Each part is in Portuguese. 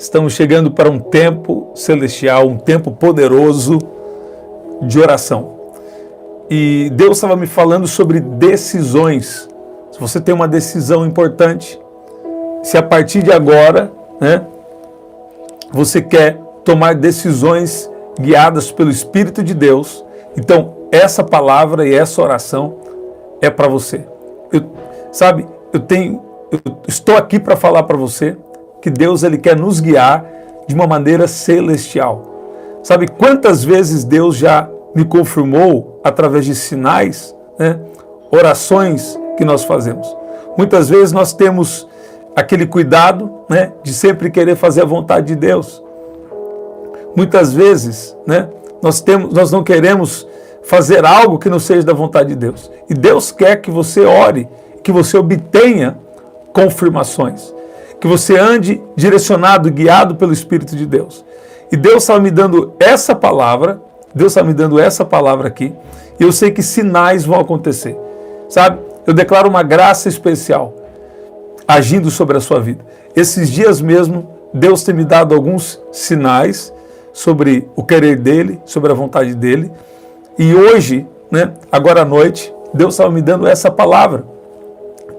Estamos chegando para um tempo celestial, um tempo poderoso de oração. E Deus estava me falando sobre decisões. Se você tem uma decisão importante, se a partir de agora, você quer tomar decisões guiadas pelo Espírito de Deus, então essa palavra e essa oração é para você. Eu estou aqui para falar para você que Deus ele quer nos guiar de uma maneira celestial. Sabe quantas vezes Deus já me confirmou através de sinais, orações que nós fazemos. Muitas vezes nós temos aquele cuidado, de sempre querer fazer a vontade de Deus. Muitas vezes, nós não queremos fazer algo que não seja da vontade de Deus. E Deus quer que você ore, que você obtenha confirmações, que você ande direcionado, guiado pelo Espírito de Deus. E Deus está me dando essa palavra, aqui, e eu sei que sinais vão acontecer. Sabe? Eu declaro uma graça especial agindo sobre a sua vida. Esses dias mesmo, Deus tem me dado alguns sinais sobre o querer dEle, sobre a vontade dEle. E hoje, agora à noite, Deus estava me dando essa palavra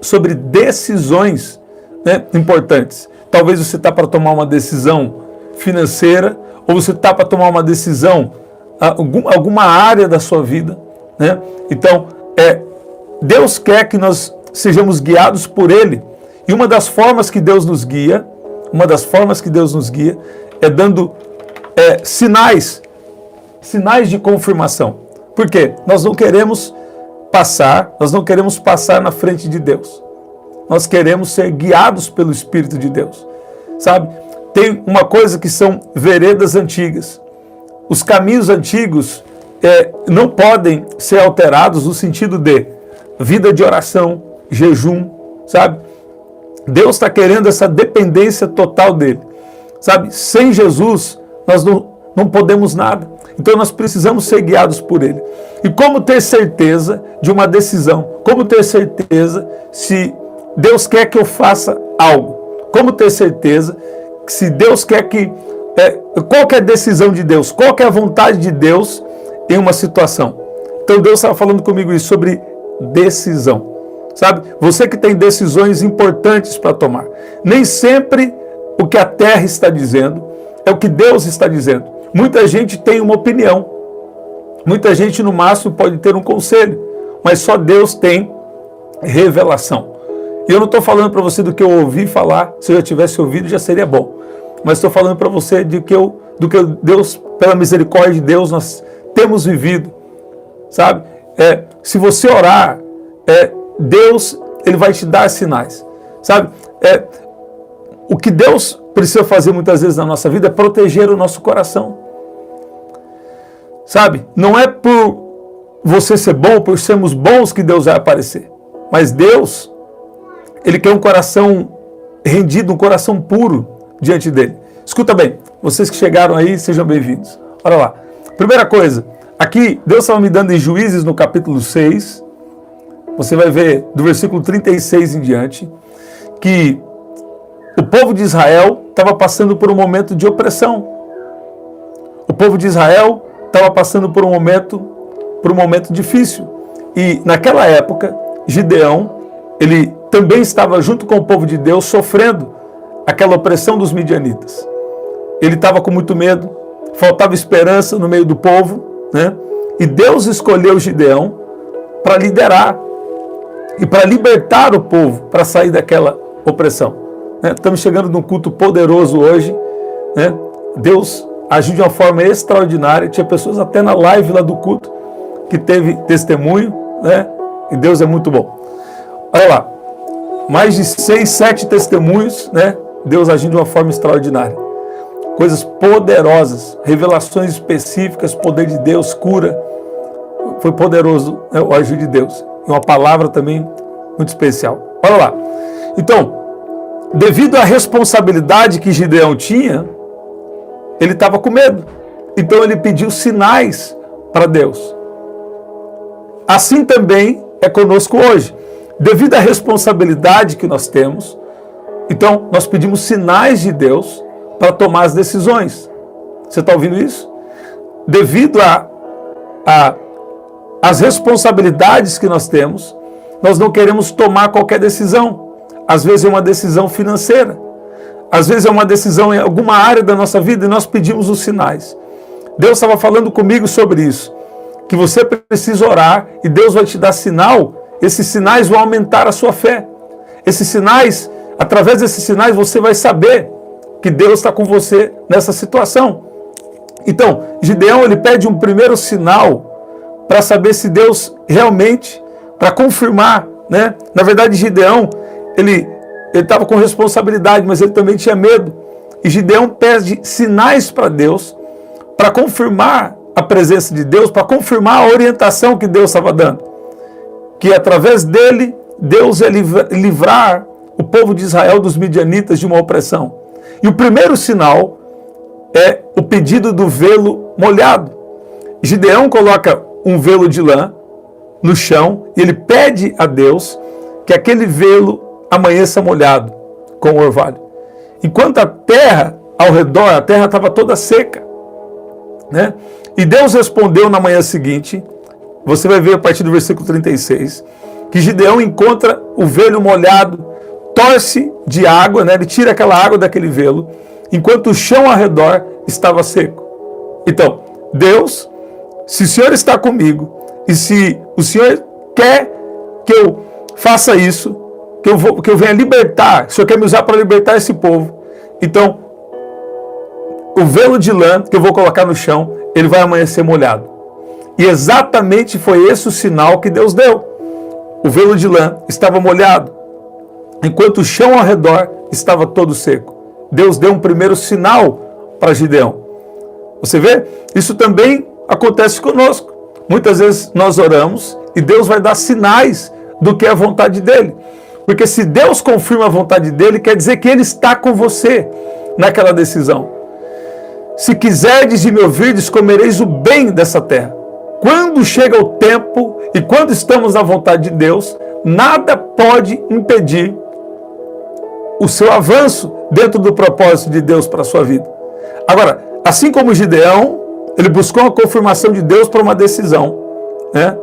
sobre decisões importantes. Talvez você está para tomar uma decisão financeira, ou você está para tomar uma decisão alguma área da sua vida. Então, Deus quer que nós sejamos guiados por Ele. E uma das formas que Deus nos guia, é dando sinais de confirmação. Por quê? Nós não queremos passar na frente de Deus. Nós queremos ser guiados pelo Espírito de Deus. Sabe? Tem uma coisa que são veredas antigas. Os caminhos antigos não podem ser alterados no sentido de vida de oração, jejum, sabe? Deus está querendo essa dependência total dele. Sabe? Sem Jesus, nós não podemos nada. Então nós precisamos ser guiados por Ele. E como ter certeza de uma decisão? Como ter certeza se Deus quer que eu faça algo? Como ter certeza que se Deus quer que... qual que é a decisão de Deus? Qual que é a vontade de Deus em uma situação? Então Deus estava falando comigo isso sobre decisão. Sabe? Você que tem decisões importantes para tomar. Nem sempre o que a terra está dizendo é o que Deus está dizendo. Muita gente tem uma opinião. Muita gente, no máximo, pode ter um conselho. Mas só Deus tem revelação. E eu não estou falando para você do que eu ouvi falar. Se eu já tivesse ouvido, já seria bom. Mas estou falando para você do que Deus, pela misericórdia de Deus, nós temos vivido. Sabe? Se você orar, Deus ele vai te dar sinais. Sabe? O que Deus precisa fazer muitas vezes na nossa vida é proteger o nosso coração. Sabe? Não é por você ser bom, por sermos bons que Deus vai aparecer. Mas Deus, Ele quer um coração rendido, um coração puro diante dEle. Escuta bem, vocês que chegaram aí, sejam bem-vindos. Olha lá. Primeira coisa, aqui Deus estava me dando em Juízes no capítulo 6, você vai ver do versículo 36 em diante, que o povo de Israel estava passando por um momento de opressão. O povo de Israel estava passando por um momento difícil. E naquela época, Gideão, ele também estava junto com o povo de Deus sofrendo aquela opressão dos midianitas. Ele estava com muito medo, faltava esperança no meio do povo, E Deus escolheu Gideão para liderar e para libertar o povo, para sair daquela opressão. Estamos chegando num culto poderoso hoje, Deus agiu de uma forma extraordinária. Tinha pessoas até na live lá do culto que teve testemunho, E Deus é muito bom. Olha lá, mais de 6, 7 testemunhos, Deus agindo de uma forma extraordinária. Coisas poderosas, revelações específicas, poder de Deus, cura. Foi poderoso, o agir de Deus. E uma palavra também muito especial. Olha lá. Então, devido à responsabilidade que Gideão tinha, ele estava com medo. Então ele pediu sinais para Deus. Assim também é conosco hoje. Devido à responsabilidade que nós temos, então nós pedimos sinais de Deus para tomar as decisões. Você está ouvindo isso? Devido às responsabilidades que nós temos, nós não queremos tomar qualquer decisão. Às vezes é uma decisão financeira, às vezes é uma decisão em alguma área da nossa vida e nós pedimos os sinais. Deus estava falando comigo sobre isso, que você precisa orar e Deus vai te dar sinal. Esses sinais vão aumentar a sua fé. Esses sinais, através desses sinais, você vai saber que Deus está com você nessa situação. Então, Gideão, ele pede um primeiro sinal para saber se Deus realmente, para confirmar, né? Na verdade, Gideão, ele estava com responsabilidade, mas ele também tinha medo. E Gideão pede sinais para Deus, para confirmar a presença de Deus, para confirmar a orientação que Deus estava dando. Que através dele, Deus ia livrar o povo de Israel dos midianitas de uma opressão. E o primeiro sinal é o pedido do velo molhado. Gideão coloca um velo de lã no chão e ele pede a Deus que aquele velo amanheça molhado com o orvalho. Enquanto a terra ao redor, a terra estava toda seca, né? E Deus respondeu na manhã seguinte, você vai ver a partir do versículo 36, que Gideão encontra o velo molhado, torce de água, né? Ele tira aquela água daquele velo, enquanto o chão ao redor estava seco. Então, Deus, se o Senhor está comigo, e se o Senhor quer que eu faça isso, que eu venha libertar, o Senhor quer me usar para libertar esse povo, então, o velo de lã que eu vou colocar no chão, ele vai amanhecer molhado. E exatamente foi esse o sinal que Deus deu. O velo de lã estava molhado, enquanto o chão ao redor estava todo seco. Deus deu um primeiro sinal para Gideão. Você vê? Isso também acontece conosco. Muitas vezes nós oramos e Deus vai dar sinais do que é a vontade dele. Porque se Deus confirma a vontade dele, quer dizer que ele está com você naquela decisão. Se quiserdes e me ouvirdes, comereis o bem dessa terra. Quando chega o tempo e quando estamos na vontade de Deus, nada pode impedir o seu avanço dentro do propósito de Deus para a sua vida. Agora, assim como Gideão, ele buscou a confirmação de Deus para uma decisão, né?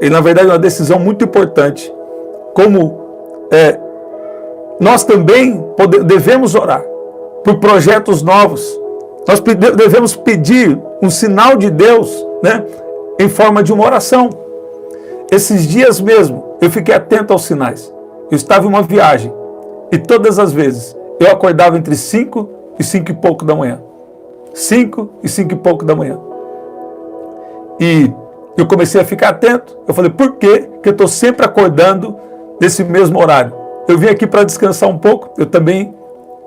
E na verdade uma decisão muito importante. Como nós também devemos orar por projetos novos. Nós devemos pedir um sinal de Deus, né, em forma de uma oração. Esses dias mesmo, eu fiquei atento aos sinais. Eu estava em uma viagem e todas as vezes eu acordava entre 5 e 5 e pouco da manhã. 5 e 5 e pouco da manhã. E eu comecei a ficar atento. Eu falei, por que eu estou sempre acordando nesse mesmo horário? Eu vim aqui para descansar um pouco. Eu também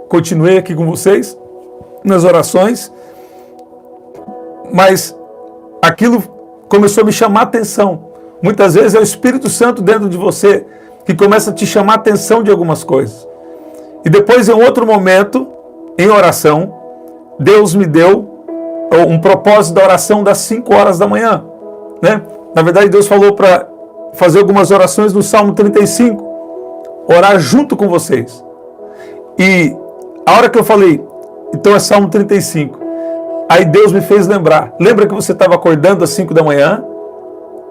continuei aqui com vocês nas orações, mas aquilo começou a me chamar a atenção. Muitas vezes é o Espírito Santo dentro de você que começa a te chamar a atenção de algumas coisas. E depois, em outro momento, em oração, Deus me deu um propósito da oração das 5 horas da manhã, né? Na verdade, Deus falou para fazer algumas orações no Salmo 35, orar junto com vocês. E a hora que eu falei, então é Salmo 35. Aí Deus me fez lembrar. Lembra que você estava acordando às 5 da manhã?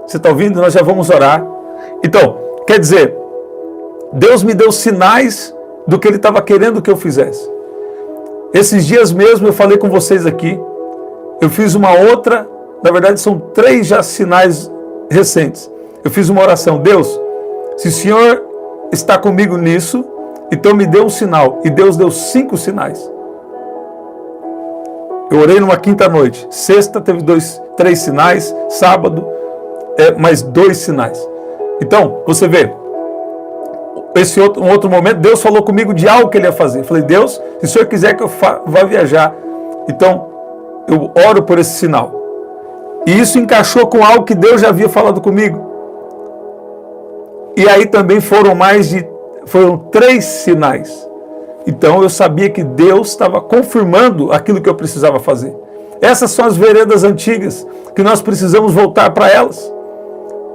Você está ouvindo? Nós já vamos orar. Então, quer dizer, Deus me deu sinais do que Ele estava querendo que eu fizesse. Esses dias mesmo eu falei com vocês aqui. Eu fiz uma outra, na verdade são 3 já sinais recentes. Eu fiz uma oração. Deus, se o Senhor está comigo nisso, então me dê um sinal. E Deus deu 5 sinais. Eu orei numa quinta noite. Sexta teve 3 sinais. Sábado, mais 2 sinais. Então, você vê, um outro momento, Deus falou comigo de algo que Ele ia fazer. Eu falei, Deus, se o Senhor quiser que eu vá viajar, então eu oro por esse sinal. E isso encaixou com algo que Deus já havia falado comigo. E aí também foram 3 sinais. Então eu sabia que Deus estava confirmando aquilo que eu precisava fazer. Essas são as veredas antigas, que nós precisamos voltar para elas.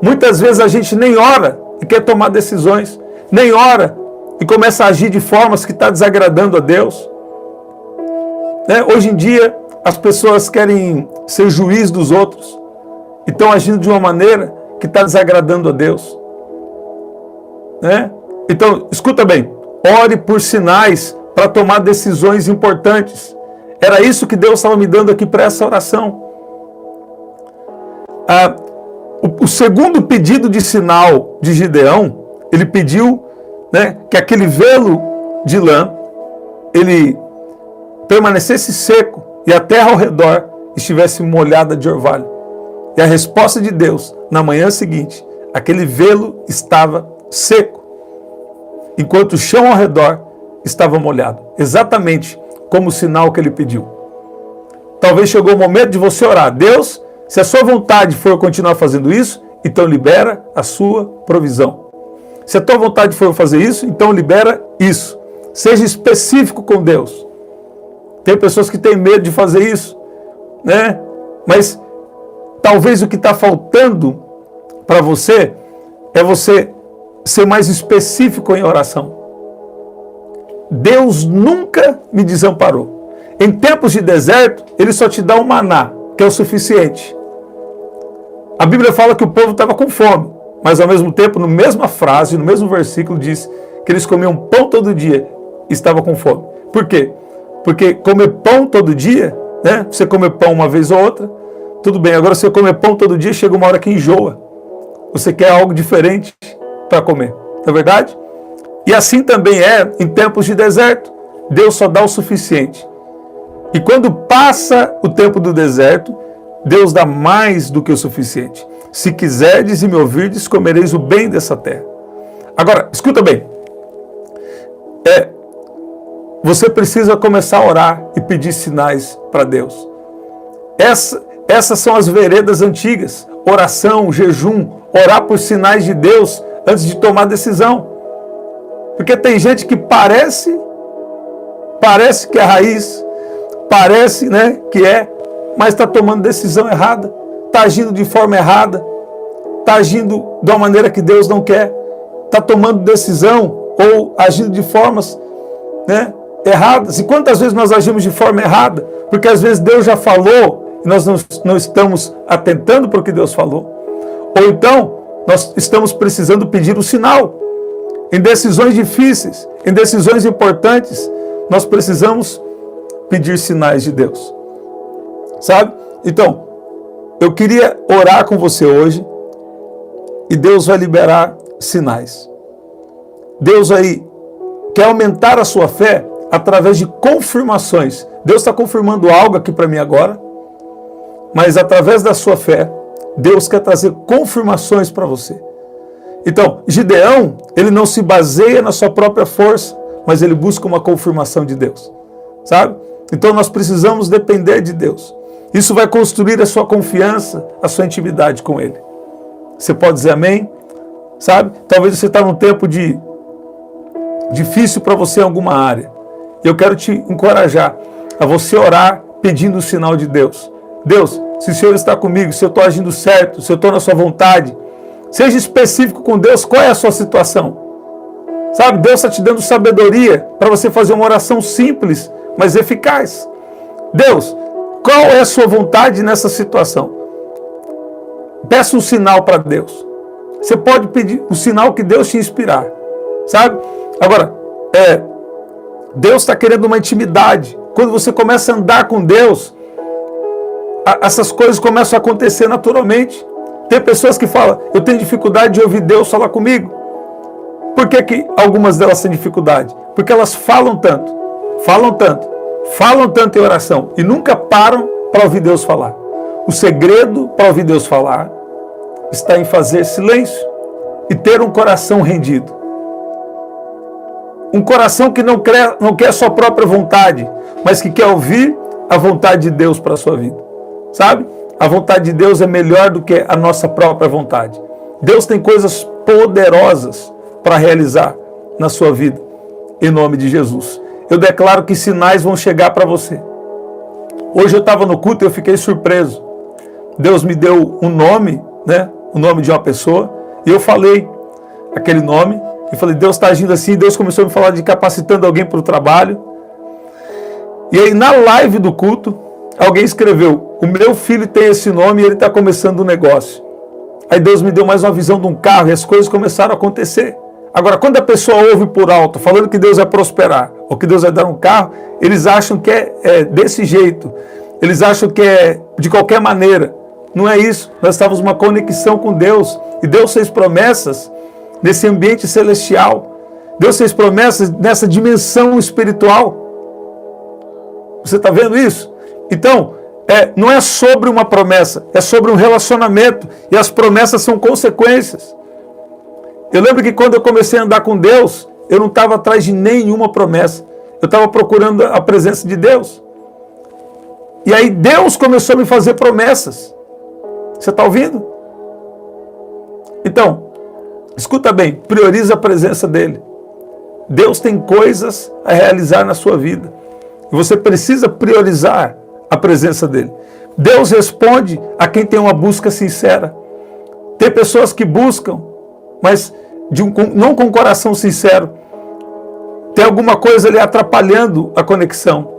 Muitas vezes a gente nem ora e quer tomar decisões, nem ora e começa a agir de formas que está desagradando a Deus. né? Hoje em dia, as pessoas querem ser juiz dos outros e estão agindo de uma maneira que está desagradando a Deus, né? Então, escuta bem, ore por sinais para tomar decisões importantes. Era isso que Deus estava me dando aqui para essa oração. O segundo pedido de sinal de Gideão, ele pediu, né, que aquele velo de lã, ele permanecesse seco e a terra ao redor estivesse molhada de orvalho. E a resposta de Deus, na manhã seguinte, aquele velo estava seco, enquanto o chão ao redor estava molhado. Exatamente como o sinal que ele pediu. Talvez chegou o momento de você orar. Deus, se a sua vontade for continuar fazendo isso, então libera a sua provisão. Se a tua vontade for fazer isso, então libera isso. Seja específico com Deus. Tem pessoas que têm medo de fazer isso, né? Mas talvez o que está faltando para você é você ser mais específico em oração. Deus nunca me desamparou. Em tempos de deserto, Ele só te dá um maná, que é o suficiente. A Bíblia fala que o povo estava com fome, mas ao mesmo tempo, na mesma frase, no mesmo versículo, diz que eles comiam pão todo dia e estavam com fome. Por quê? Porque comer pão todo dia, né? Você comer pão uma vez ou outra, tudo bem. Agora você comer pão todo dia, chega uma hora que enjoa. Você quer algo diferente para comer, não é verdade? E assim também é em tempos de deserto. Deus só dá o suficiente. E quando passa o tempo do deserto, Deus dá mais do que o suficiente. Se quiserdes e me ouvirdes, comereis o bem dessa terra. Agora, escuta bem. Você precisa começar a orar e pedir sinais para Deus. Essas são as veredas antigas. Oração, jejum, orar por sinais de Deus antes de tomar decisão. Porque tem gente que parece que é raiz, parece, né, que é, mas está tomando decisão errada, está agindo de forma errada, está agindo de uma maneira que Deus não quer, está tomando decisão ou agindo de formas, né, erradas. E quantas vezes nós agimos de forma errada? Porque às vezes Deus já falou e nós não estamos atentando para o que Deus falou. Ou então, nós estamos precisando pedir um sinal. Em decisões difíceis, em decisões importantes, nós precisamos pedir sinais de Deus. Sabe? Então, eu queria orar com você hoje e Deus vai liberar sinais. Deus aí quer aumentar a sua fé através de confirmações. Deus está confirmando algo aqui para mim agora, mas através da sua fé, Deus quer trazer confirmações para você. Então, Gideão, ele não se baseia na sua própria força, mas ele busca uma confirmação de Deus, sabe? Então nós precisamos depender de Deus. Isso vai construir a sua confiança, a sua intimidade com Ele. Você pode dizer amém? Sabe? Talvez você está num tempo difícil para você em alguma área. Eu quero te encorajar a você orar pedindo o sinal de Deus. Deus, se o Senhor está comigo, se eu estou agindo certo, se eu estou na sua vontade, seja específico com Deus, qual é a sua situação? Sabe, Deus está te dando sabedoria para você fazer uma oração simples, mas eficaz. Deus, qual é a sua vontade nessa situação? Peça um sinal para Deus. Você pode pedir o sinal que Deus te inspirar, sabe? Agora, Deus está querendo uma intimidade. Quando você começa a andar com Deus, essas coisas começam a acontecer naturalmente. Tem pessoas que falam, eu tenho dificuldade de ouvir Deus falar comigo. Por que algumas delas têm dificuldade? Porque elas falam tanto em oração e nunca param para ouvir Deus falar. O segredo para ouvir Deus falar está em fazer silêncio e ter um coração rendido. Um coração que não quer a sua própria vontade, mas que quer ouvir a vontade de Deus para a sua vida. Sabe? A vontade de Deus é melhor do que a nossa própria vontade. Deus tem coisas poderosas para realizar na sua vida, em nome de Jesus. Eu declaro que sinais vão chegar para você. Hoje eu estava no culto e eu fiquei surpreso. Deus me deu um nome, né? O nome de uma pessoa, e eu falei aquele nome, e falei, Deus está agindo assim. Deus começou a me falar de capacitando alguém para o trabalho. E aí na live do culto, alguém escreveu: o meu filho tem esse nome e ele está começando um negócio. Aí Deus me deu mais uma visão de um carro e as coisas começaram a acontecer. Agora, quando a pessoa ouve por alto, falando que Deus vai prosperar, ou que Deus vai dar um carro, eles acham que é desse jeito. Eles acham que é de qualquer maneira. Não é isso. Nós estávamos numa conexão com Deus. E Deus fez promessas nesse ambiente celestial. Deus fez promessas nessa dimensão espiritual. Você está vendo isso? Então, não é sobre uma promessa, é sobre um relacionamento. E as promessas são consequências. Eu lembro que quando eu comecei a andar com Deus, eu não estava atrás de nenhuma promessa. Eu estava procurando a presença de Deus. E aí Deus começou a me fazer promessas. Você está ouvindo? Então, escuta bem, prioriza a presença dEle. Deus tem coisas a realizar na sua vida. E você precisa priorizar a presença dEle. Deus responde a quem tem uma busca sincera. Tem pessoas que buscam, mas não com coração sincero. Tem alguma coisa ali atrapalhando a conexão.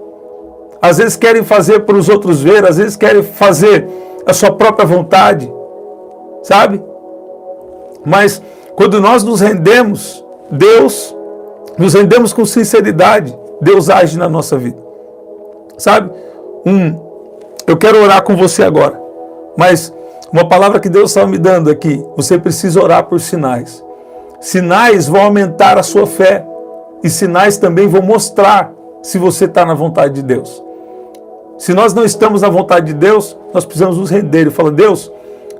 Às vezes querem fazer para os outros ver, às vezes querem fazer a sua própria vontade, sabe? Mas quando nós nos rendemos, nos rendemos com sinceridade, Deus age na nossa vida, sabe? Eu quero orar com você agora, mas uma palavra que Deus estava me dando aqui: você precisa orar por sinais. Sinais vão aumentar a sua fé e sinais também vão mostrar se você está na vontade de Deus. Se nós não estamos na vontade de Deus, nós precisamos nos render e falar: Deus,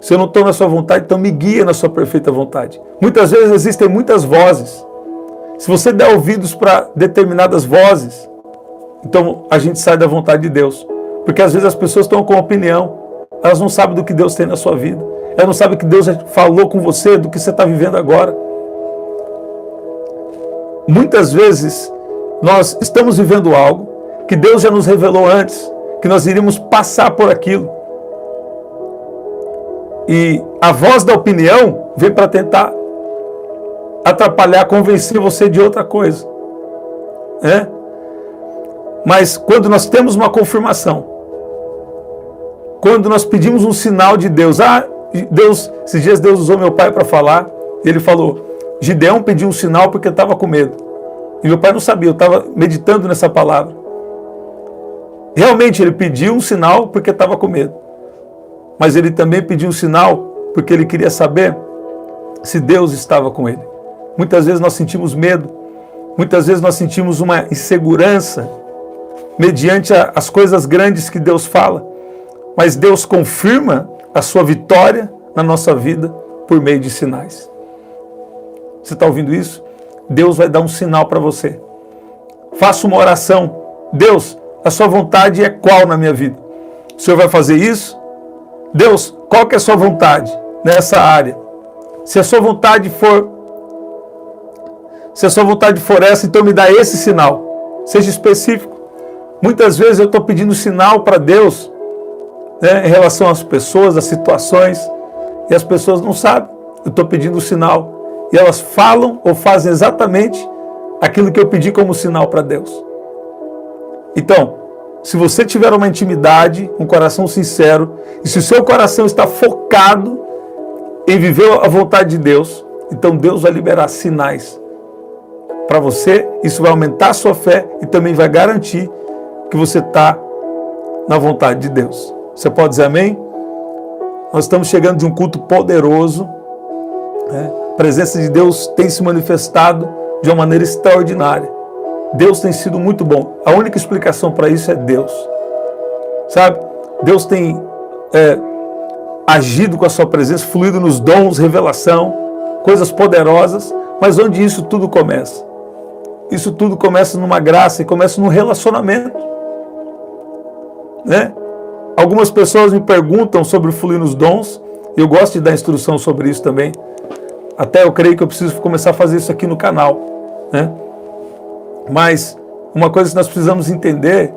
se eu não estou na sua vontade, então me guia na sua perfeita vontade. Muitas vezes existem muitas vozes. Se você der ouvidos para determinadas vozes, então a gente sai da vontade de Deus. Porque às vezes as pessoas estão com opinião, elas não sabem do que Deus tem na sua vida. Elas não sabem que Deus falou com você, do que você está vivendo agora. Muitas vezes nós estamos vivendo algo que Deus já nos revelou antes, que nós iríamos passar por aquilo. E a voz da opinião vem para tentar atrapalhar, convencer você de outra coisa. Mas quando nós temos uma confirmação, quando nós pedimos um sinal de Deus, esses dias Deus usou meu pai para falar, ele falou: Gideão pediu um sinal porque estava com medo. E meu pai não sabia, eu estava meditando nessa palavra. Realmente ele pediu um sinal porque estava com medo. Mas ele também pediu um sinal porque ele queria saber se Deus estava com ele. Muitas vezes nós sentimos medo, muitas vezes nós sentimos uma insegurança mediante as coisas grandes que Deus fala. Mas Deus confirma a sua vitória na nossa vida por meio de sinais. Você está ouvindo isso? Deus vai dar um sinal para você. Faça uma oração. Deus, a sua vontade é qual na minha vida? O Senhor vai fazer isso? Deus, qual que é a sua vontade nessa área? Se a sua vontade for essa, então me dá esse sinal. Seja específico. Muitas vezes eu estou pedindo sinal para Deus, em relação às pessoas, às situações, e as pessoas não sabem. Eu estou pedindo sinal. E elas falam ou fazem exatamente aquilo que eu pedi como sinal para Deus. Então, se você tiver uma intimidade, um coração sincero, e se o seu coração está focado em viver a vontade de Deus, então Deus vai liberar sinais para você. Isso vai aumentar a sua fé e também vai garantir que você está na vontade de Deus. Você pode dizer amém? Nós estamos chegando de um culto poderoso. A presença de Deus tem se manifestado de uma maneira extraordinária. Deus tem sido muito bom. A única explicação para isso é Deus. Sabe? Deus tem agido com a sua presença, fluído nos dons, revelação, coisas poderosas. Mas onde isso tudo começa? Isso tudo começa numa graça e começa num relacionamento. Algumas pessoas me perguntam sobre o fluir nos dons. E eu gosto de dar instrução sobre isso também. Até eu creio que eu preciso começar a fazer isso aqui no canal. Mas uma coisa que nós precisamos entender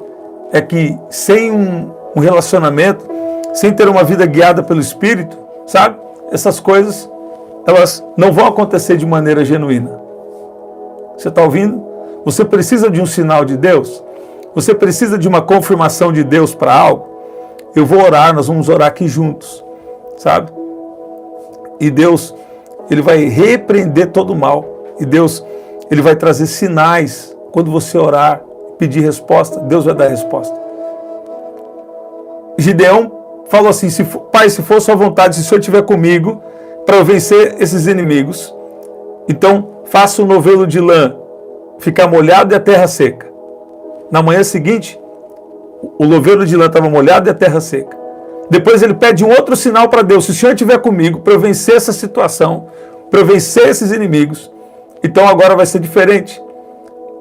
é que sem um relacionamento, sem ter uma vida guiada pelo Espírito, sabe? Essas coisas, elas não vão acontecer de maneira genuína. Você está ouvindo? Você precisa de um sinal de Deus? Você precisa de uma confirmação de Deus para algo? Eu vou orar, nós vamos orar aqui juntos, sabe? E Deus, Ele vai repreender todo o mal. E Deus, Ele vai trazer sinais. Quando você orar, pedir resposta, Deus vai dar resposta. Gideão falou assim, Pai, se for sua vontade, se o Senhor estiver comigo, para eu vencer esses inimigos, então faça um novelo de lã ficar molhado e a terra seca. Na manhã seguinte, o novelo de lã estava molhado e a terra seca. Depois ele pede um outro sinal para Deus. Se o Senhor estiver comigo para eu vencer essa situação, para eu vencer esses inimigos, então agora vai ser diferente.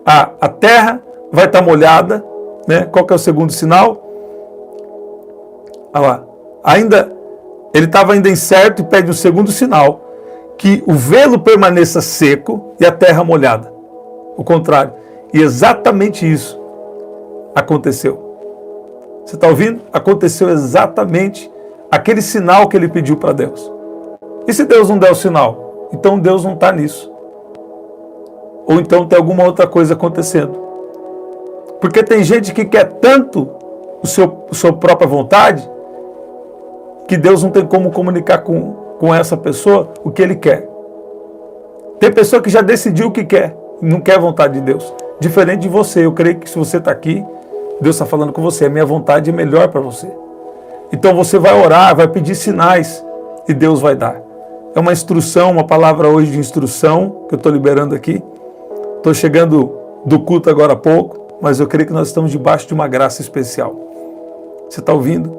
A terra vai estar molhada, né? Qual que é o segundo sinal? Olha lá. Ele estava ainda incerto e pede um segundo sinal, que o velo permaneça seco e a terra molhada. O contrário. E exatamente isso aconteceu. Você está ouvindo? Aconteceu exatamente aquele sinal que ele pediu para Deus. E se Deus não der o sinal? Então Deus não está nisso. Ou então tem alguma outra coisa acontecendo. Porque tem gente que quer tanto sua própria vontade, que Deus não tem como comunicar com essa pessoa o que ele quer. Tem pessoa que já decidiu o que quer, não quer a vontade de Deus. Diferente de você, eu creio que se você está aqui, Deus está falando com você, a minha vontade é melhor para você. Então você vai orar, vai pedir sinais e Deus vai dar. É uma instrução, uma palavra hoje de instrução que eu estou liberando aqui. Estou chegando do culto agora há pouco, mas eu creio que nós estamos debaixo de uma graça especial. Você está ouvindo?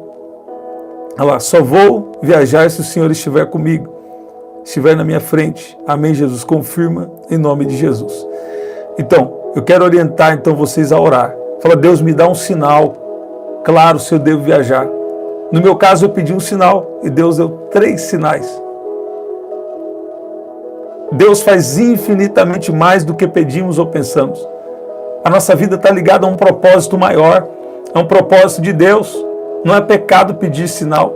Olha lá, só vou viajar se o Senhor estiver comigo, estiver na minha frente. Amém, Jesus? Confirma em nome de Jesus. Então, eu quero orientar então vocês a orar. Fala, Deus, me dá um sinal claro se eu devo viajar. No meu caso, eu pedi um sinal e Deus deu 3 sinais. Deus faz infinitamente mais do que pedimos ou pensamos. A nossa vida está ligada a um propósito maior, a um propósito de Deus. Não é pecado pedir sinal.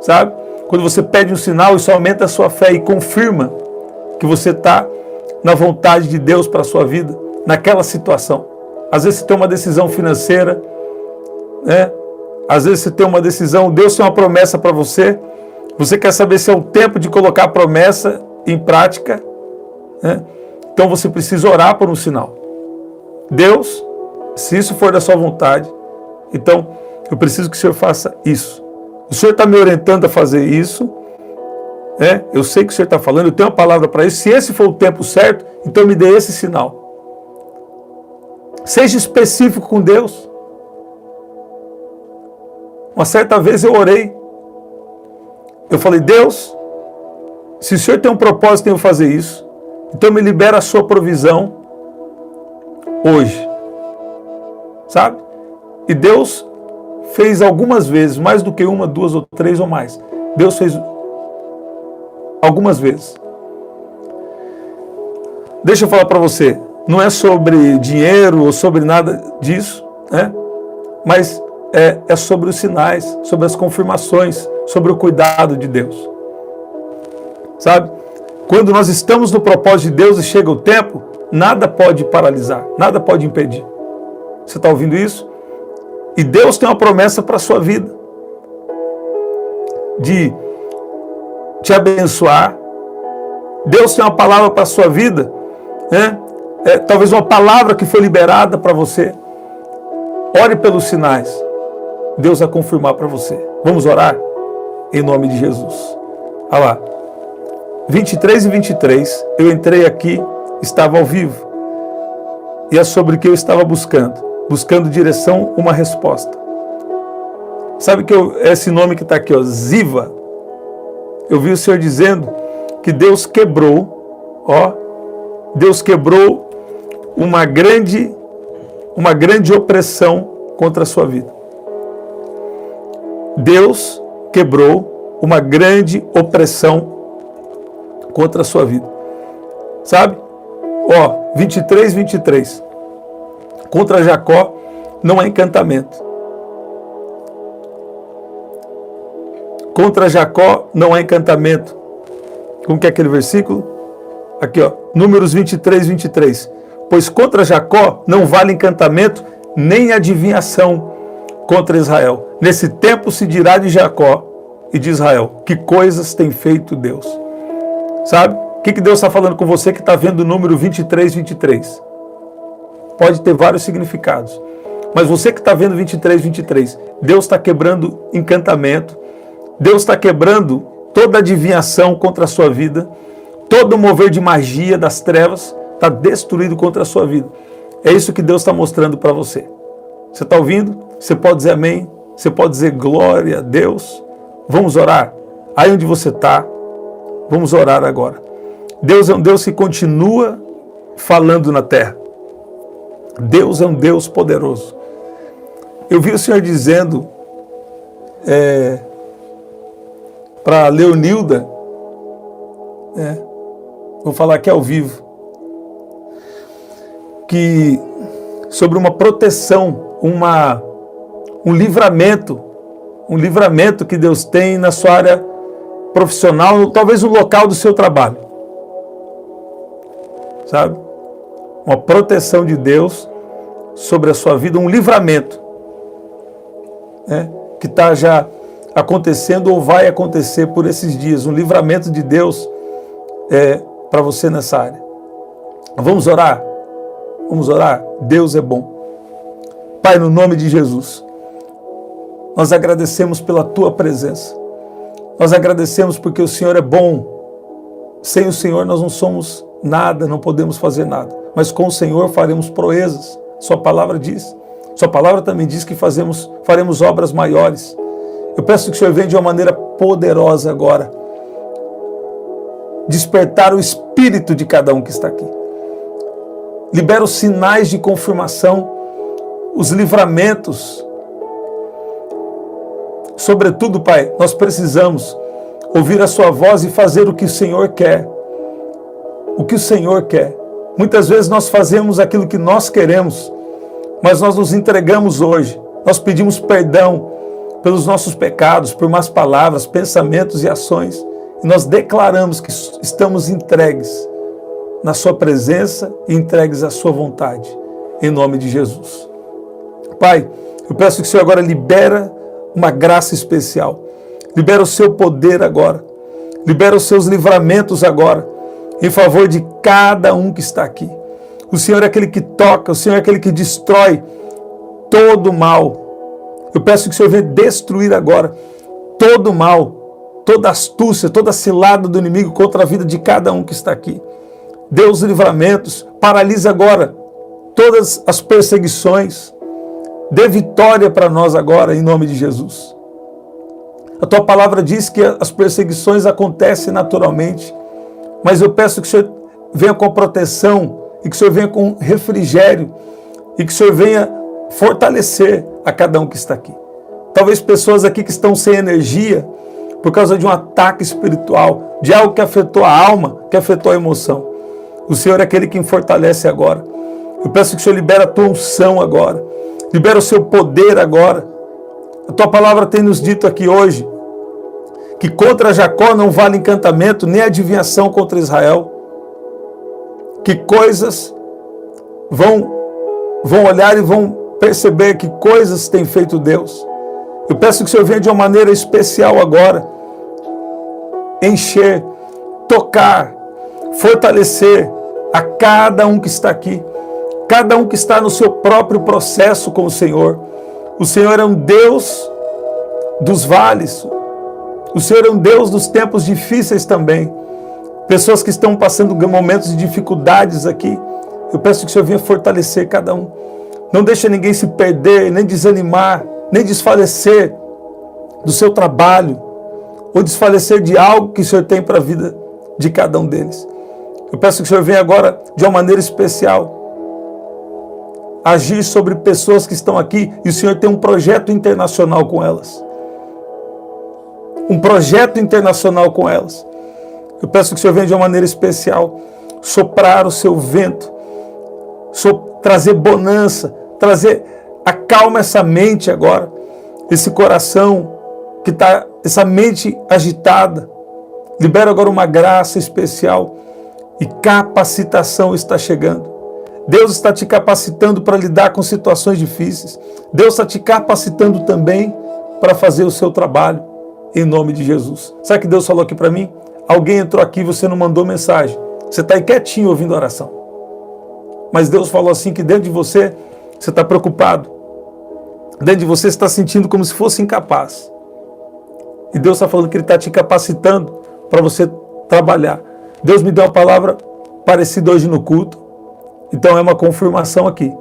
Sabe? Quando você pede um sinal, isso aumenta a sua fé e confirma que você está na vontade de Deus para a sua vida, naquela situação. Às vezes você tem uma decisão financeira, né? Às vezes você tem uma decisão, Deus tem uma promessa para você, você quer saber se é o tempo de colocar a promessa em prática, né? Então você precisa orar por um sinal. Deus, se isso for da sua vontade, então eu preciso que o Senhor faça isso. O Senhor está me orientando a fazer isso, né? Eu sei que o Senhor está falando, eu tenho uma palavra para isso. Se esse for o tempo certo, então me dê esse sinal. Seja específico com Deus. Uma certa vez eu orei. Eu falei, Deus, se o Senhor tem um propósito em eu fazer isso, então me libera a sua provisão hoje. Sabe? E Deus fez algumas vezes, mais do que uma, 2 ou 3 ou mais. Deus fez algumas vezes. Deixa eu falar para você, não é sobre dinheiro ou sobre nada disso, né? Mas é sobre os sinais, sobre as confirmações, sobre o cuidado de Deus. Sabe? Quando nós estamos no propósito de Deus e chega o tempo, nada pode paralisar, nada pode impedir. Você está ouvindo isso? E Deus tem uma promessa para a sua vida, de te abençoar. Deus tem uma palavra para a sua vida, né? Talvez uma palavra que foi liberada para você. Ore pelos sinais. Deus vai confirmar para você. Vamos orar? Em nome de Jesus. Olha lá. 23 e 23, eu entrei aqui, estava ao vivo. E é sobre o que eu estava buscando. Buscando direção, uma resposta. Sabe que esse nome que está aqui, ó, Ziva. Eu vi o Senhor dizendo que Deus quebrou, ó, Deus quebrou uma grande opressão contra a sua vida. Deus quebrou uma grande opressão contra a sua vida. Sabe? Ó, 23, 23. Contra Jacó não há encantamento. Contra Jacó não há encantamento. Como que é aquele versículo? Aqui, ó, Números 23, 23. pois contra Jacó não vale encantamento, nem adivinhação contra Israel. Nesse tempo se dirá de Jacó e de Israel, que coisas tem feito Deus. Sabe? O que Deus está falando com você que está vendo o número 2323? Pode ter vários significados. Mas você que está vendo 2323, Deus está quebrando encantamento, Deus está quebrando toda adivinhação contra a sua vida, todo mover de magia das trevas está destruído contra a sua vida. É isso que Deus está mostrando para você. Você está ouvindo? Você pode dizer amém? Você pode dizer glória a Deus? Vamos orar? Aí onde você está, vamos orar agora. Deus é um Deus que continua falando na terra. Deus é um Deus poderoso. Eu vi o Senhor dizendo para Leonilda, vou falar aqui ao vivo, que sobre uma proteção, um livramento que Deus tem na sua área profissional, talvez no local do seu trabalho. Sabe? Uma proteção de Deus sobre a sua vida, um livramento, que está já acontecendo ou vai acontecer por esses dias, um livramento de Deus para você nessa área. Vamos orar? Vamos orar? Deus é bom. Pai, no nome de Jesus, nós agradecemos pela Tua presença. Nós agradecemos porque o Senhor é bom. Sem o Senhor nós não somos nada, não podemos fazer nada. Mas com o Senhor faremos proezas. Sua palavra diz. Sua palavra também diz que faremos obras maiores. Eu peço que o Senhor venha de uma maneira poderosa agora despertar o espírito de cada um que está aqui. Libera os sinais de confirmação, os livramentos. Sobretudo, Pai, nós precisamos ouvir a Sua voz e fazer o que o Senhor quer. O que o Senhor quer. Muitas vezes nós fazemos aquilo que nós queremos, mas nós nos entregamos hoje. Nós pedimos perdão pelos nossos pecados, por más palavras, pensamentos e ações. E nós declaramos que estamos entregues na Sua presença e entregues à Sua vontade. Em nome de Jesus. Pai, eu peço que o Senhor agora libera uma graça especial. Libera o Seu poder agora. Libera os Seus livramentos agora, em favor de cada um que está aqui. O Senhor é aquele que toca, o Senhor é aquele que destrói todo o mal. Eu peço que o Senhor venha destruir agora todo o mal, toda astúcia, toda cilada do inimigo contra a vida de cada um que está aqui. Dê os livramentos, paralisa agora todas as perseguições. Dê vitória para nós agora, em nome de Jesus. A Tua palavra diz que as perseguições acontecem naturalmente, mas eu peço que o Senhor venha com proteção e que o Senhor venha com refrigério e que o Senhor venha fortalecer a cada um que está aqui. Talvez pessoas aqui que estão sem energia por causa de um ataque espiritual, de algo que afetou a alma, que afetou a emoção. O Senhor é aquele que fortalece agora. Eu peço que o Senhor libere a Tua unção agora, libera o Seu poder agora. A Tua palavra tem nos dito aqui hoje que contra Jacó não vale encantamento, nem adivinhação contra Israel. Que coisas vão olhar e vão perceber que coisas tem feito Deus. Eu peço que o Senhor venha de uma maneira especial agora, encher, tocar, fortalecer a cada um que está aqui, cada um que está no seu próprio processo com o Senhor. O Senhor é um Deus dos vales, o Senhor é um Deus dos tempos difíceis também. Pessoas que estão passando momentos de dificuldades aqui, eu peço que o Senhor venha fortalecer cada um. Não deixe ninguém se perder, nem desanimar, nem desfalecer do seu trabalho, ou desfalecer de algo que o Senhor tem para a vida de cada um deles. Eu peço que o Senhor venha agora, de uma maneira especial, agir sobre pessoas que estão aqui, e o Senhor tem um projeto internacional com elas. Um projeto internacional com elas. Eu peço que o Senhor venha de uma maneira especial, soprar o Seu vento, trazer bonança, acalma essa mente agora, esse coração que está, essa mente agitada. Libera agora uma graça especial e capacitação está chegando. Deus está te capacitando para lidar com situações difíceis. Deus está te capacitando também para fazer o seu trabalho, em nome de Jesus. Sabe o que Deus falou aqui para mim? Alguém entrou aqui e você não mandou mensagem. Você está aí quietinho ouvindo a oração. Mas Deus falou assim que dentro de você está preocupado. Dentro de você está sentindo como se fosse incapaz. E Deus está falando que Ele está te capacitando para você trabalhar. Deus me deu uma palavra parecida hoje no culto. Então é uma confirmação aqui.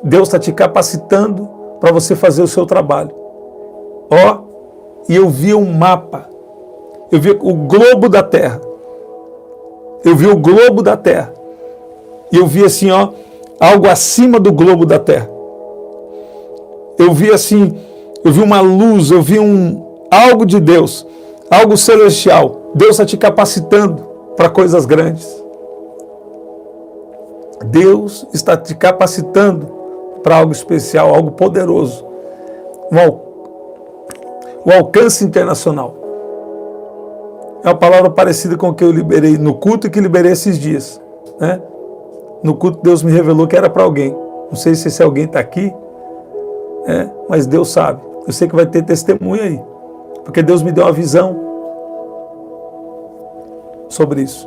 Deus está te capacitando para você fazer o seu trabalho. Ó, e eu vi um mapa. Eu vi o globo da Terra. Eu vi o globo da Terra. E eu vi assim, ó, algo acima do globo da Terra. Eu vi assim, eu vi uma luz, eu vi algo de Deus, algo celestial. Deus está te capacitando para coisas grandes. Deus está te capacitando para algo especial, algo poderoso. Um alcance internacional. É uma palavra parecida com o que eu liberei no culto e que liberei esses dias, né? No culto Deus me revelou que era para alguém. Não sei se esse alguém está aqui, mas Deus sabe. Eu sei que vai ter testemunho aí, porque Deus me deu uma visão sobre isso.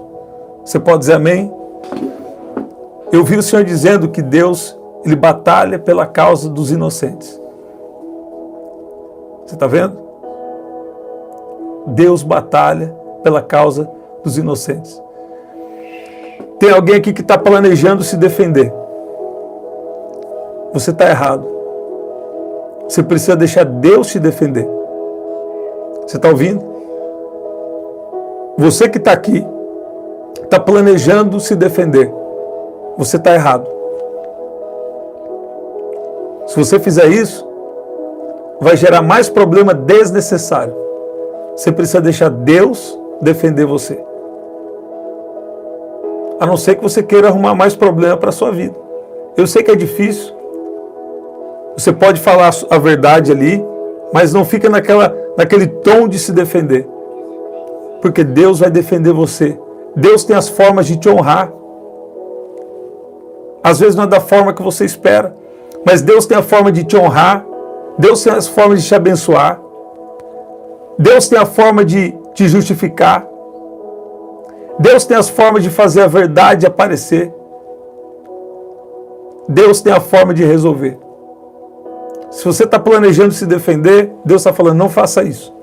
Você pode dizer amém? Eu vi o Senhor dizendo que Deus, Ele batalha pela causa dos inocentes. Você está vendo? Deus batalha pela causa dos inocentes. Tem alguém aqui que está planejando se defender. Você está errado. Você precisa deixar Deus te defender. Você está ouvindo? Você que está aqui, está planejando se defender. Você está errado. Se você fizer isso, vai gerar mais problema desnecessário. Você precisa deixar Deus defender você. A não ser que você queira arrumar mais problema para a sua vida. Eu sei que é difícil. Você pode falar a verdade ali, mas não fica naquele tom de se defender. Porque Deus vai defender você. Deus tem as formas de te honrar. Às vezes não é da forma que você espera, mas Deus tem a forma de te honrar. Deus tem as formas de te abençoar. Deus tem a forma de te justificar. Deus tem as formas de fazer a verdade aparecer. Deus tem a forma de resolver. Se você está planejando se defender, Deus está falando, não faça isso.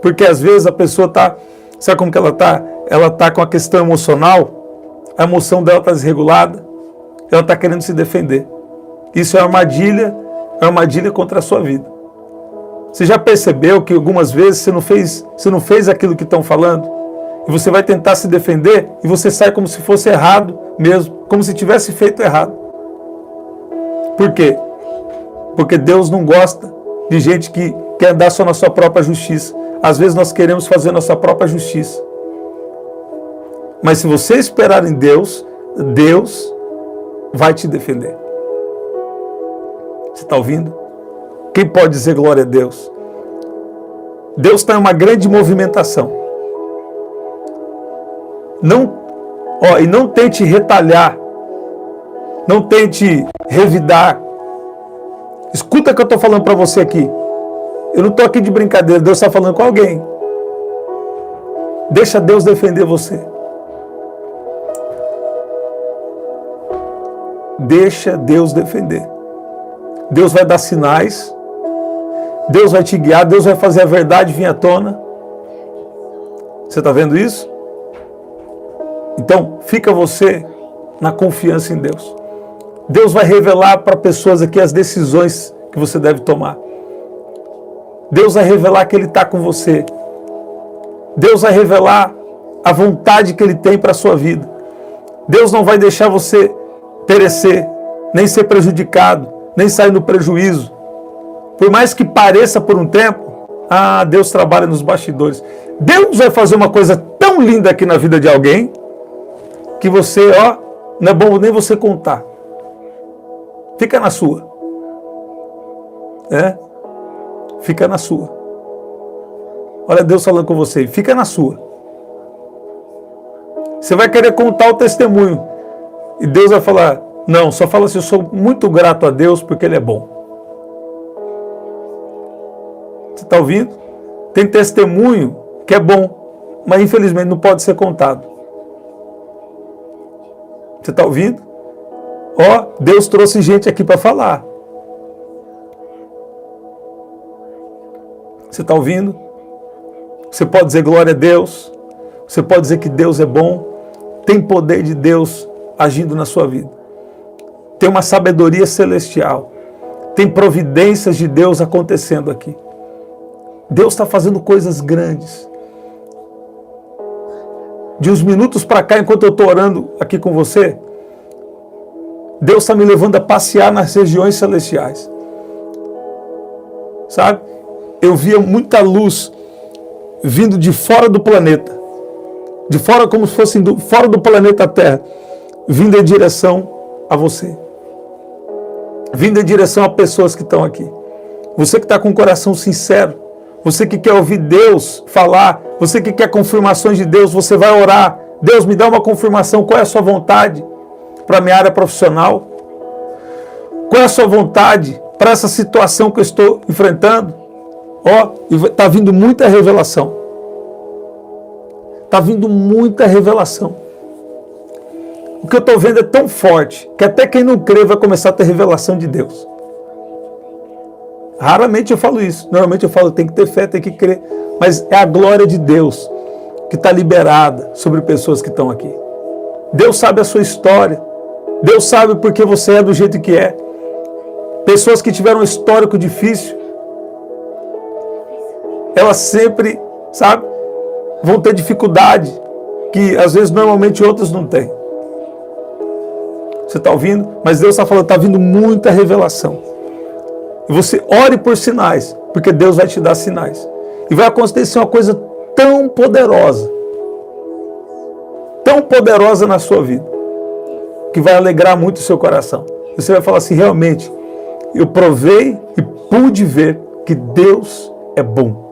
Porque às vezes a pessoa está, sabe como que ela está? Ela está com a questão emocional, a emoção dela está desregulada, ela está querendo se defender. Isso é armadilha contra a sua vida. Você já percebeu que algumas vezes você não fez aquilo que estão falando? E você vai tentar se defender e você sai como se fosse errado mesmo, como se tivesse feito errado. Por quê? Porque Deus não gosta de gente que quer andar só na sua própria justiça. Às vezes nós queremos fazer nossa própria justiça. Mas se você esperar em Deus, Deus vai te defender. Você está ouvindo? Quem pode dizer glória a Deus? Deus está em uma grande movimentação. E não tente retalhar. Não tente revidar. Escuta o que eu estou falando para você aqui. Eu não estou aqui de brincadeira. Deus está falando com alguém. Deixa Deus defender você. Deixa Deus defender. Deus vai dar sinais. Deus vai te guiar. Deus vai fazer a verdade vir à tona. Você está vendo isso? Então, fica você na confiança em Deus. Deus vai revelar para pessoas aqui as decisões que você deve tomar. Deus vai revelar que Ele está com você. Deus vai revelar a vontade que Ele tem para a sua vida. Deus não vai deixar você perecer, nem ser prejudicado, nem sair no prejuízo. Por mais que pareça por um tempo, Deus trabalha nos bastidores. Deus vai fazer uma coisa tão linda aqui na vida de alguém, que você, não é bom nem você contar. Fica na sua. Fica na sua. Olha Deus falando com você. Fica na sua. Você vai querer contar o testemunho. E Deus vai falar, não, só fala assim, eu sou muito grato a Deus porque Ele é bom. Você está ouvindo? Tem testemunho que é bom, mas infelizmente não pode ser contado. Você está ouvindo? Ó, Deus trouxe gente aqui para falar. Você está ouvindo? Você pode dizer glória a Deus. Você pode dizer que Deus é bom. Tem poder de Deus agindo na sua vida. Tem uma sabedoria celestial. Tem providências de Deus acontecendo aqui. Deus está fazendo coisas grandes. De uns minutos para cá, enquanto eu estou orando aqui com você, Deus está me levando a passear nas regiões celestiais. Sabe? Eu via muita luz vindo de fora do planeta. De fora, como se fosse fora do planeta Terra. Vindo em direção a você. Vindo em direção a pessoas que estão aqui. Você que está com o coração sincero. Você que quer ouvir Deus falar. Você que quer confirmações de Deus. Você vai orar. Deus, me dá uma confirmação. Qual é a sua vontade para a minha área profissional? Qual é a sua vontade para essa situação que eu estou enfrentando? Ó, está vindo muita revelação. Está vindo muita revelação. O que eu estou vendo é tão forte que até quem não crê vai começar a ter revelação de Deus. Raramente eu falo isso. Normalmente eu falo, tem que ter fé, tem que crer. Mas é a glória de Deus que está liberada sobre pessoas que estão aqui. Deus sabe a sua história. Deus sabe porque você é do jeito que é. Pessoas que tiveram um histórico difícil, elas sempre, sabe, vão ter dificuldade que às vezes normalmente outros não têm. Você está ouvindo? Mas Deus está falando, está vindo muita revelação. E você ore por sinais, porque Deus vai te dar sinais. E vai acontecer uma coisa tão poderosa na sua vida, que vai alegrar muito o seu coração. Você vai falar assim, realmente, eu provei e pude ver que Deus é bom.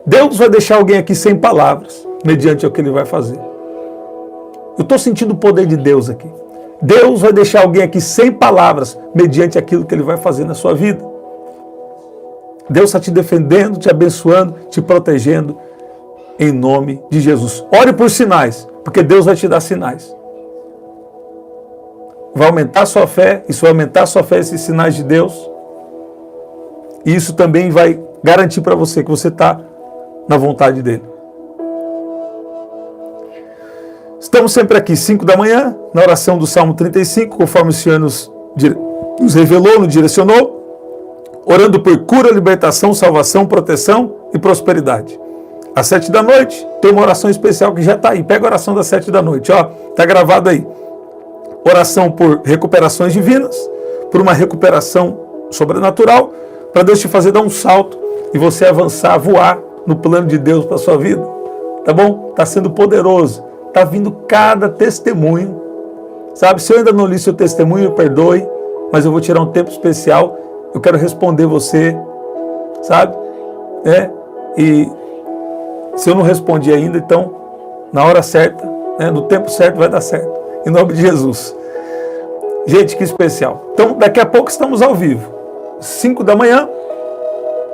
Deus vai deixar alguém aqui sem palavras, mediante o que Ele vai fazer. Eu estou sentindo o poder de Deus aqui. Deus vai deixar alguém aqui sem palavras, mediante aquilo que Ele vai fazer na sua vida. Deus está te defendendo, te abençoando, te protegendo, em nome de Jesus. Ore por sinais, porque Deus vai te dar sinais. Vai aumentar a sua fé, isso vai aumentar a sua fé, esses sinais de Deus. E isso também vai garantir para você que você está na vontade dEle. Estamos sempre aqui, 5 da manhã, na oração do Salmo 35, conforme o Senhor nos revelou, nos direcionou, orando por cura, libertação, salvação, proteção e prosperidade. Às 7 da noite, tem uma oração especial que já está aí. Pega a oração das 7 da noite, ó, está gravado aí. Oração por recuperações divinas, por uma recuperação sobrenatural, para Deus te fazer dar um salto e você avançar, voar no plano de Deus para a sua vida. Tá bom? Está sendo poderoso. Está vindo cada testemunho. Sabe, se eu ainda não li seu testemunho, perdoe, mas eu vou tirar um tempo especial. Eu quero responder você, sabe? E se eu não respondi ainda, então, na hora certa, no tempo certo vai dar certo. Em nome de Jesus. Gente, que especial. Então, daqui a pouco estamos ao vivo. 5 da manhã,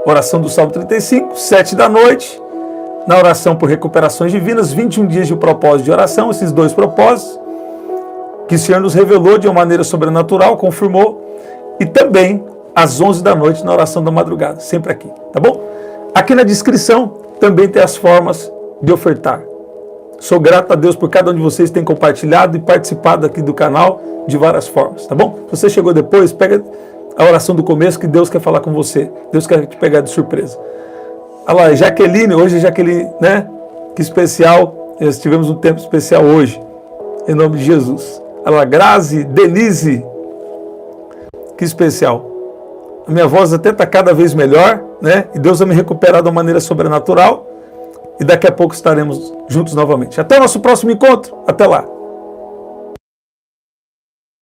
oração do Salmo 35, 7 da noite, na oração por recuperações divinas, 21 dias de propósito de oração, esses 2 propósitos, que o Senhor nos revelou de uma maneira sobrenatural, confirmou, e também às 11 da noite, na oração da madrugada, sempre aqui, tá bom? Aqui na descrição também tem as formas de ofertar. Sou grato a Deus por cada um de vocês que tem compartilhado e participado aqui do canal de várias formas, tá bom? Se você chegou depois, pega a oração do começo que Deus quer falar com você. Deus quer te pegar de surpresa. Olha lá, Jaqueline, hoje Jaqueline, né? Que especial. Nós tivemos um tempo especial hoje. Em nome de Jesus. Olha lá, Grazi, Denise. Que especial. A minha voz até está cada vez melhor, né? E Deus vai me recuperar de uma maneira sobrenatural. E daqui a pouco estaremos juntos novamente. Até o nosso próximo encontro. Até lá.